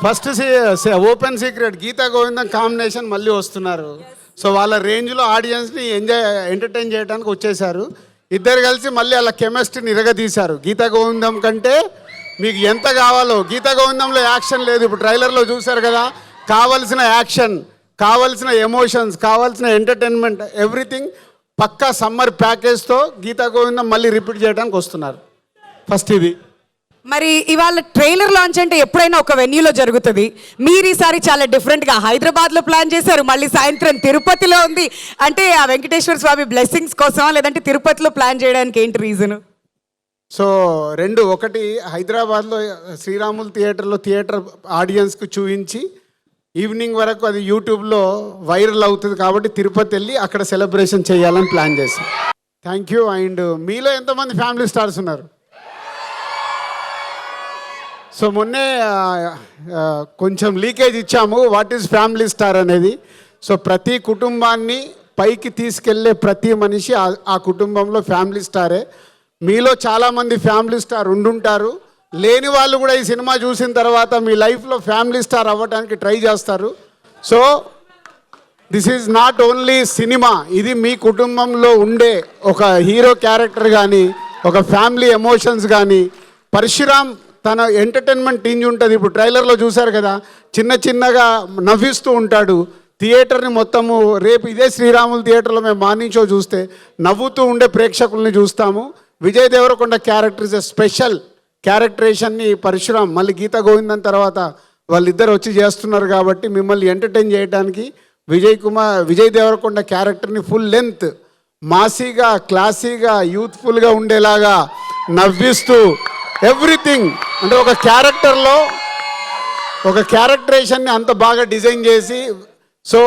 First open secret Gita గోవిందం combination మళ్ళీ వస్తున్నారు. So వాళ్ళ రేంజ్లో ఆడియన్స్ని ఎంటర్టైన్ చేయడానికి వచ్చేసారు. ఇద్దరు కలిసి మళ్ళీ వాళ్ళ కెమిస్ట్రీని ఇరగదీశారు. గీతా గోవిందం కంటే మీకు ఎంత కావాలో, గీతా గోవిందంలో యాక్షన్ లేదు. ఇప్పుడు ట్రైలర్లో చూశారు కదా, కావలసిన యాక్షన్, కావలసిన ఎమోషన్స్, కావాల్సిన ఎంటర్టైన్మెంట్, ఎవ్రీథింగ్ పక్కా సమ్మర్ ప్యాకేజ్తో గీతా గోవిందం మళ్ళీ రిపీట్ చేయడానికి వస్తున్నారు. ఫస్ట్ ఇది. మరి ఇవాళ ట్రైలర్ లాంచ్ అంటే ఎప్పుడైనా ఒక వెన్యూలో జరుగుతుంది. మీరు ఈసారి చాలా డిఫరెంట్గా హైదరాబాద్లో ప్లాన్ చేశారు, మళ్ళీ సాయంత్రం తిరుపతిలో ఉంది. అంటే ఆ వెంకటేశ్వర స్వామి బ్లెస్సింగ్స్ కోసం, లేదంటే తిరుపతిలో ప్లాన్ చేయడానికి ఏంటి రీజను? సో రెండు, ఒకటి హైదరాబాద్లో శ్రీరాములు థియేటర్ ఆడియన్స్కి చూపించి ఈవినింగ్ వరకు అది యూట్యూబ్లో వైరల్ అవుతుంది కాబట్టి తిరుపతి వెళ్ళి అక్కడ సెలబ్రేషన్ చేయాలని ప్లాన్ చేశాం. Thank you. అండ్ మీలో ఎంతమంది ఫ్యామిలీ స్టార్స్ ఉన్నారు? సో మొన్నే కొంచెం లీకేజ్ ఇచ్చాము, వాట్ ఈజ్ ఫ్యామిలీ స్టార్ అనేది. సో ప్రతి కుటుంబాన్ని పైకి తీసుకెళ్లే ప్రతి మనిషి ఆ కుటుంబంలో ఫ్యామిలీ స్టారే. మీలో చాలామంది ఫ్యామిలీ స్టార్ ఉండుంటారు. లేని వాళ్ళు కూడా ఈ సినిమా చూసిన తర్వాత మీ లైఫ్లో ఫ్యామిలీ స్టార్ అవ్వడానికి ట్రై చేస్తారు. So this is not only cinema, ఇది మీ కుటుంబంలో ఉండే ఒక హీరో క్యారెక్టర్ కానీ, ఒక ఫ్యామిలీ ఎమోషన్స్ కానీ. పరశురామ్ తన ఎంటర్టైన్మెంట్ టీంజ్ ఉంటుంది. ఇప్పుడు ట్రైలర్లో చూశారు కదా, చిన్నగా నవ్విస్తూ ఉంటాడు థియేటర్ని మొత్తము. రేపు ఇదే శ్రీరాములు థియేటర్లో మేము మార్నింగ్ షో చూస్తే నవ్వుతూ ఉండే ప్రేక్షకుల్ని చూస్తాము. Vijay Devarakonda character is a special క్యారెక్టరేషన్ని పరశురామ్ మళ్ళీ గీతా గోవిందం తర్వాత వాళ్ళిద్దరు వచ్చి చేస్తున్నారు కాబట్టి మిమ్మల్ని ఎంటర్టైన్ చేయడానికి విజయ్ దేవరకొండ క్యారెక్టర్ని ఫుల్ లెంత్ మాసీగా, క్లాసీగా, యూత్ఫుల్గా ఉండేలాగా నవ్విస్తూ ఎవ్రీథింగ్, అంటే ఒక క్యారెక్టర్లో ఒక క్యారెక్టరేషన్ని అంత బాగా డిజైన్ చేసి. సో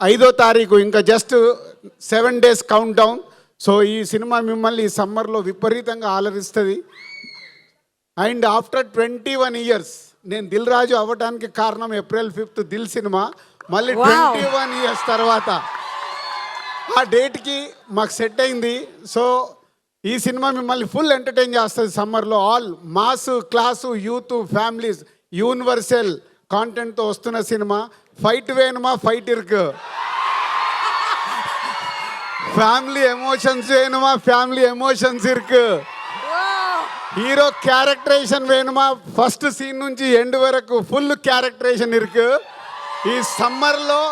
5వ తారీఖు ఇంకా just 7 days count down. So ఈ సినిమా మిమ్మల్ని ఈ సమ్మర్లో విపరీతంగా ఆలరిస్తుంది. అండ్ ఆఫ్టర్ 21 years నేను దిల్ రాజు అవ్వడానికి కారణం April 5th దిల్ సినిమా. మళ్ళీ 21 years తర్వాత ఆ డేట్కి మాకు సెట్ అయింది. సో ఈ సినిమా మిమ్మల్ని ఫుల్ ఎంటర్టైన్ చేస్తుంది సమ్మర్లో. All mass, class, youth, families, universal కాంటెంట్తో వస్తున్న సినిమా. ఫైట్ వేణుమా ఫైట్ ఇరుకు, ఫ్యామిలీ ఎమోషన్స్ వేణుమా ఫ్యామిలీ ఎమోషన్స్ ఇరుకు, హీరో క్యారెక్టరేషన్ వేణుమా ఫస్ట్ సీన్ నుంచి ఎండ్ వరకు ఫుల్ క్యారెక్టరేషన్ ఇరుకు. ఈ సమ్మర్లో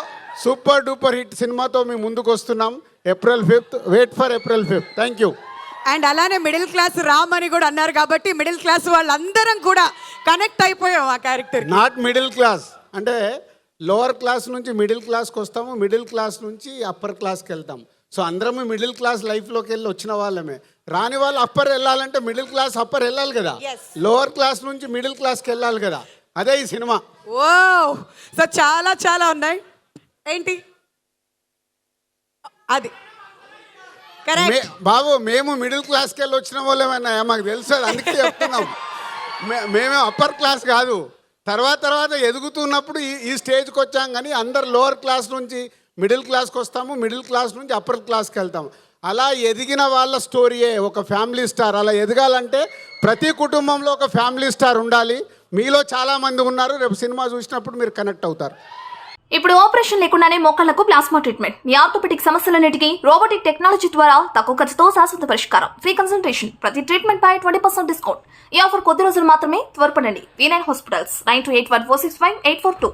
సూపర్ డూపర్ హిట్ సినిమాతో మేము ముందుకు వస్తున్నాం. April 5th, wait for April 5th. Thank you. And అలానే మిడిల్ క్లాస్ రామ్ అని కూడా అన్నారు కాబట్టి మిడిల్ క్లాస్ వాళ్ళందరం కూడా కనెక్ట్ అయిపోయాం ఆ క్యారెక్టర్. నాట్ మిడిల్ క్లాస్ అంటే లోవర్ క్లాస్ నుంచి మిడిల్ క్లాస్కి వస్తాము, మిడిల్ క్లాస్ నుంచి అప్పర్ క్లాస్కి వెళ్తాం. సో అందరము మిడిల్ క్లాస్ లైఫ్లోకి వెళ్ళి వచ్చిన వాళ్ళమే. రాని వాళ్ళు అప్పర్ వెళ్ళాలంటే మిడిల్ క్లాస్ అప్పర్ వెళ్ళాలి కదా, లోవర్ క్లాస్ నుంచి మిడిల్ క్లాస్కి వెళ్ళాలి కదా. అదే ఈ సినిమా. ఓ సో చాలా ఉన్నాయి. ఏంటి అది బాబు, మేము మిడిల్ క్లాస్కి వెళ్ళి వచ్చిన వాళ్ళేమన్నా మాకు తెలుసు, అందుకే చెప్తున్నాం. మేమే అప్పర్ క్లాస్ కాదు. తర్వాత ఎదుగుతున్నప్పుడు ఈ స్టేజ్కి వచ్చాం. కానీ అందరు లోవర్ క్లాస్ నుంచి మిడిల్ క్లాస్కి వస్తాము, మిడిల్ క్లాస్ నుంచి అప్పర్ క్లాస్కి వెళ్తాము. అలా ఎదిగిన వాళ్ళ స్టోరీయే ఒక ఫ్యామిలీ స్టార్. అలా ఎదగాలంటే ప్రతి కుటుంబంలో ఒక ఫ్యామిలీ స్టార్ ఉండాలి. మీలో చాలామంది ఉన్నారు. రేపు సినిమా చూసినప్పుడు మీరు కనెక్ట్ అవుతారు. ఇప్పుడు ఆపరేషన్ లేకుండానే మోకాళ్లకు ప్లాస్మా ట్రీట్మెంట్, మీ ఆర్థోపెటిక్ సమస్యలన్నిటికీ రోబోటిక్ టెక్నాలజీ ద్వారా తక్కువ ఖర్చుతో శాశ్వత పరిష్కారం, ఫ్రీ కన్సల్టేషన్, ప్రతి ట్రీట్మెంట్ పై 20% డిస్కౌంట్. ఈ ఆఫర్ కొద్ది రోజులు మాత్రమే. త్వరపడండి. V9 hospitals 9281465842.